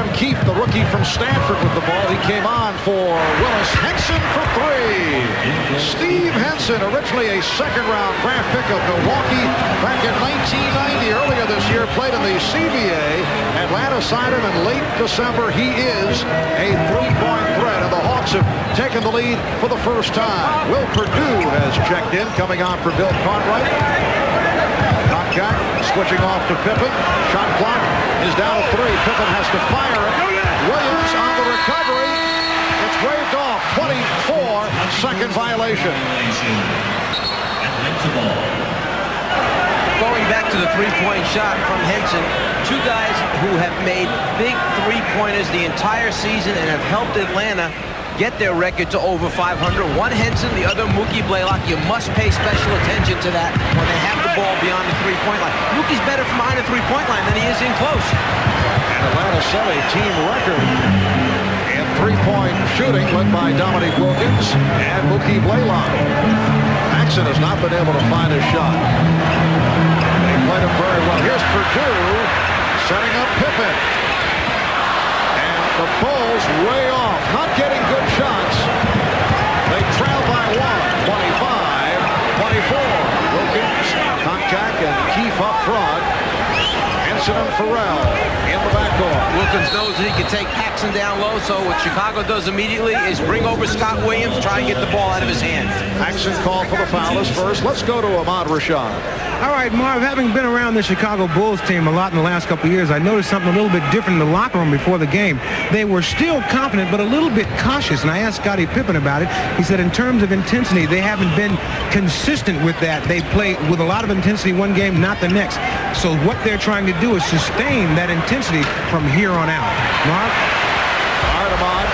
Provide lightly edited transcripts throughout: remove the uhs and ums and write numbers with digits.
Adam Keefe, the rookie from Stanford, with the ball. He came on for Willis. Henson for three. Steve Henson, originally a second-round draft pick of Milwaukee back in 1990. Earlier this year, played in the CBA. Atlanta signed him in late December. He is a three-point threat, and the Hawks have taken the lead for the first time. Will Perdue has checked in, coming on for Bill Cartwright. Jack switching off to Pippen. Shot clock is down to 3. Pippen has to fire it. Williams on the recovery. It's waved off. 24-second violation. Going back to the three-point shot from Henson, two guys who have made big three-pointers the entire season and have helped Atlanta get their record to over 500. One Henson, the other Mookie Blaylock. You must pay special attention to that when they have the ball beyond the three-point line. Mookie's better from behind the three-point line than he is in close. And Atlanta set a team record in three-point shooting, led by Dominique Wilkins and Mookie Blaylock. Paxson has not been able to find his shot. They played him very well. Here's Perdue setting up Pippen. The Bulls way off, not getting good shots. They trail by 1, 25-24. Wilkins, Koncak, and Keefe up front. Henson and Farrell in the backcourt. Wilkins knows that he can take Paxson down low, so what Chicago does immediately is bring over Scott Williams, try and get the ball out of his hands. Paxson called for the foul is first. Let's go to Ahmad Rashad. All right, Marv, having been around the Chicago Bulls team a lot in the last couple of years, I noticed something a little bit different in the locker room before the game. They were still confident, but a little bit cautious, and I asked Scottie Pippen about it. He said in terms of intensity, they haven't been consistent with that. They play with a lot of intensity one game, not the next. So what they're trying to do is sustain that intensity from here on out. Marv? All right, Ahmad.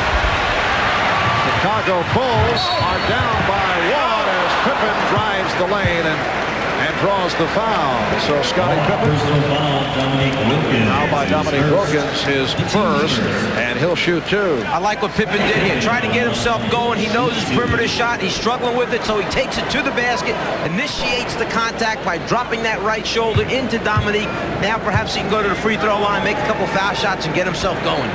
Chicago Bulls are down by 1 as Pippen drives the lane and draws the foul. So Scottie Pippen now by Dominique Wilkins, his first, and he'll shoot 2. I like what Pippen did here. Tried to get himself going. He knows his perimeter shot. He's struggling with it, so he takes it to the basket, initiates the contact by dropping that right shoulder into Dominique. Now perhaps he can go to the free throw line, make a couple foul shots, and get himself going.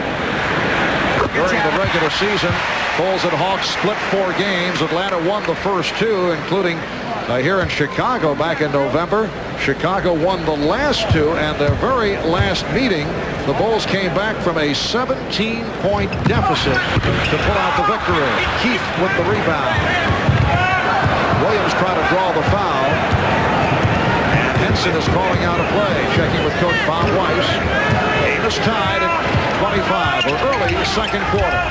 During the regular season, Bulls and Hawks split 4 games. Atlanta won the first 2, including here in Chicago back in November. Chicago won the last 2, and their very last meeting, the Bulls came back from a 17-point deficit to pull out the victory. Keefe with the rebound. Williams tried to draw the foul. And Henson is calling out a play, checking with Coach Bob Weiss. Game is tied at 25, or early second quarter.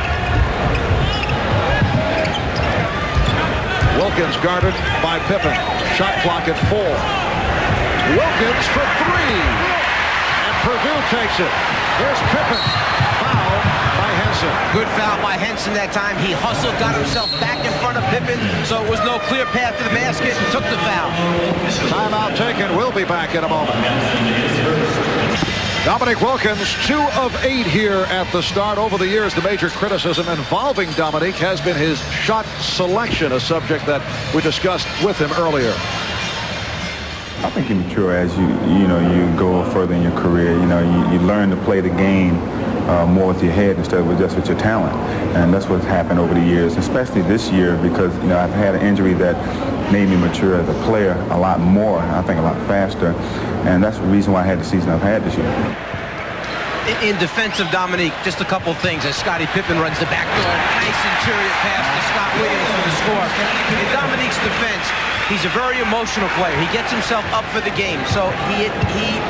Wilkins guarded by Pippen. Shot clock at 4. Wilkins for 3. And Perdue takes it. Here's Pippen. Foul by Henson. Good foul by Henson that time. He hustled, got himself back in front of Pippen, so it was no clear path to the basket, and took the foul. Timeout taken. We'll be back in a moment. Dominique Wilkins, 2 of 8 here at the start. Over the years, the major criticism involving Dominique has been his shot selection, a subject that we discussed with him earlier. I think you mature as you go further in your career. You learn to play the game more with your head instead of just with your talent. And that's what's happened over the years, especially this year, because I've had an injury that made me mature as a player a lot more, I think a lot faster. And that's the reason why I had the season I've had this year. In defense of Dominique, just a couple things as Scottie Pippen runs the back door. Nice interior pass to Scott Williams for the score. In Dominique's defense, he's a very emotional player. He gets himself up for the game. So he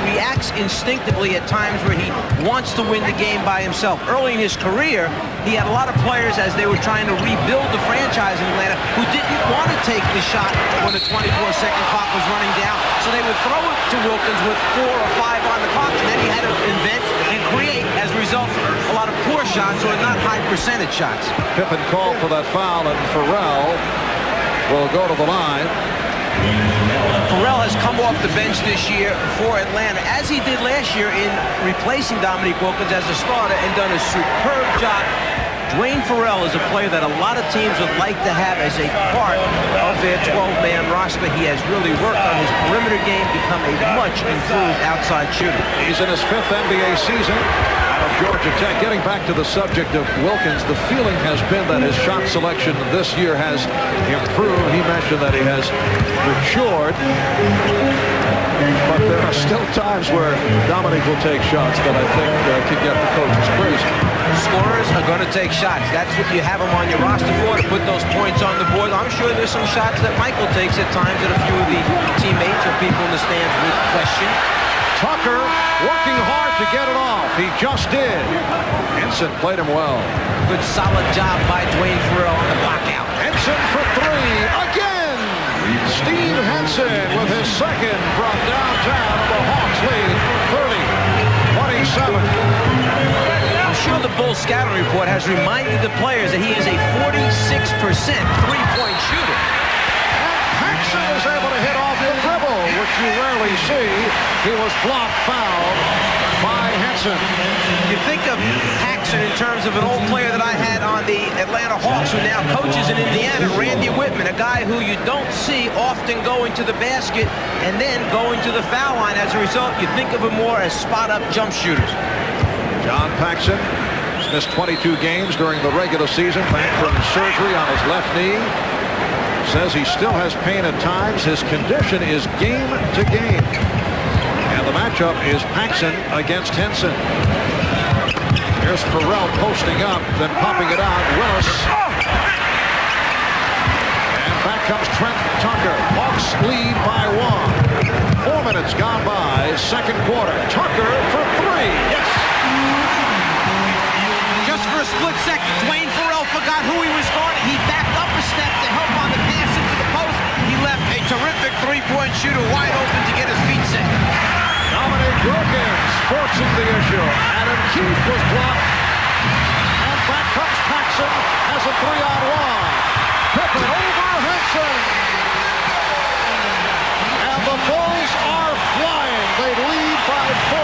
reacts instinctively at times where he wants to win the game by himself. Early in his career, he had a lot of players as they were trying to rebuild the franchise in Atlanta who didn't want to take the shot when the 24-second clock was running down. So they would throw it to Wilkins with 4 or 5 on the clock, and then he had to invent and create, as a result, a lot of poor shots or not high percentage shots. Pippen called for that foul, and Farrell will go to the line. Farrell has come off the bench this year for Atlanta, as he did last year in replacing Dominique Wilkins as a starter, and done a superb job. Dwayne Farrell is a player that a lot of teams would like to have as a part of their 12-man roster. He has really worked on his perimeter game, become a much improved outside shooter. He's in his 5th NBA season out of Georgia Tech. Getting back to the subject of Wilkins, the feeling has been that his shot selection this year has improved. He mentioned that he has matured, but there are still times where Dominique will take shots that I think could get the coaches crazy. Scorers are going to take shots. That's what you have them on your roster for, to put those points on the board. I'm sure there's some shots that Michael takes at times that a few of the teammates or people in the stands would question. Tucker working hard to get it off. He just did. Henson played him well. Good solid job by Dwayne Farrell on the block out. Henson for three. Again! Steve Henson with his second from downtown. The Hawks lead 30-27. I'm sure the Bulls scouting report has reminded the players that he is a 46% three-point shooter. Paxson is able to hit off the dribble, which you rarely see. He was blocked foul by Henson. You think of Paxson in terms of an old player that I had on the Atlanta Hawks who now coaches in Indiana, Randy Whitman, a guy who you don't see often going to the basket and then going to the foul line. As a result, you think of him more as spot-up jump shooters. John Paxson has missed 22 games during the regular season, back from surgery on his left knee. Says he still has pain at times. His condition is game to game. And the matchup is Paxson against Henson. Here's Farrell posting up, then popping it out. Willis. And back comes Trent Tucker. Hawks lead by 1. 4 minutes gone by. Second quarter. Tucker for three. Yes. Just for a split second, Dwayne Farrell forgot who he was guarding. He backed up a step to help on the pass into the post. He left a terrific three-point shooter wide open to get his feet set. Dominique Wilkins forcing the issue. Adam Keefe was blocked. And back comes Paxson as a 3-on-1. Pippen over Henson. And the Bulls are flying. They lead by 4.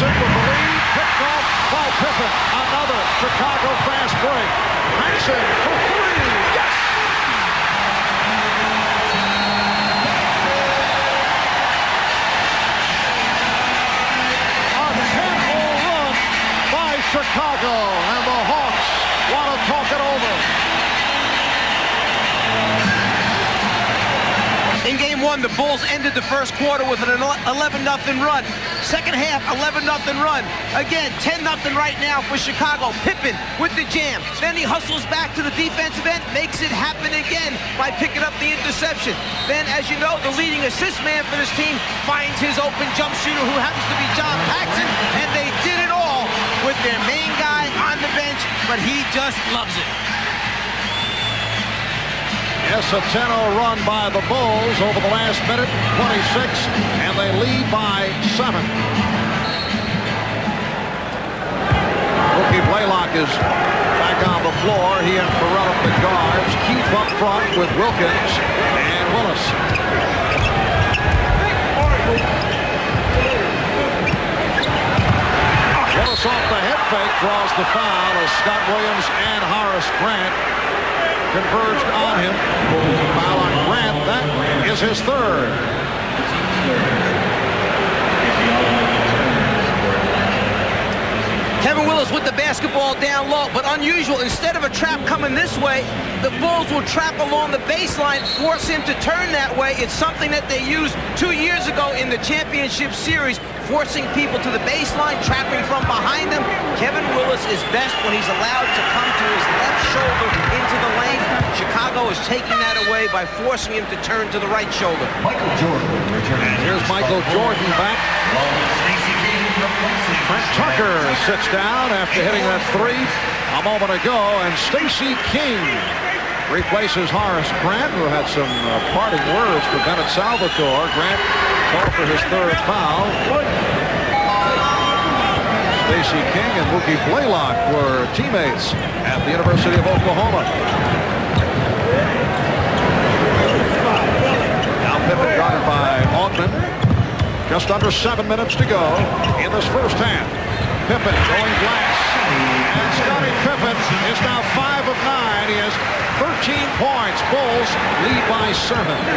With the lead, picked off by Pippen. Another Chicago fast break. Paxson for three. Yes! A 10-hole run by Chicago, and the Hawks want to talk it over. In game one, the Bulls ended the first quarter with an 11-0 run. Second half, 11-0 run. Again, 10-0 right now for Chicago. Pippen with the jam. Then he hustles back to the defensive end, makes it happen again by picking up the interception. Then, as you know, the leading assist man for this team finds his open jump shooter, who happens to be John Paxson, and they did it all with their main guy on the bench, but he just loves it. Yes, a 10-0 run by the Bulls over the last minute, 26, and they lead by 7. Rookie Blaylock is back on the floor. He and Farrell at the guards. Keefe up front with Wilkins and Willis. Willis off the head fake draws the foul as Scott Williams and Horace Grant converged on him. Foul on Grant. That is his third. Kevin Willis with the basketball down low, but unusual. Instead of a trap coming this way, the Bulls will trap along the baseline, force him to turn that way. It's something that they used 2 years ago in the championship series, forcing people to the baseline, trapping from behind them. Kevin Willis is best when he's allowed to come to his left shoulder into the lane. Chicago is taking that away by forcing him to turn to the right shoulder. Michael Jordan. And here's Michael Jordan back. Trent Tucker sits down after hitting that three a moment ago, and Stacey King replaces Horace Grant, who had some parting words for Bennett Salvatore. Grant called for his third foul. Stacey King and Mookie Blaylock were teammates at the University of Oklahoma. Now Pippen guarded by Augman. Just under 7 minutes to go in this first half. Pippen going glass. And Scottie Pippen is now 5 of 9. He has 13 points. Bulls lead by 7.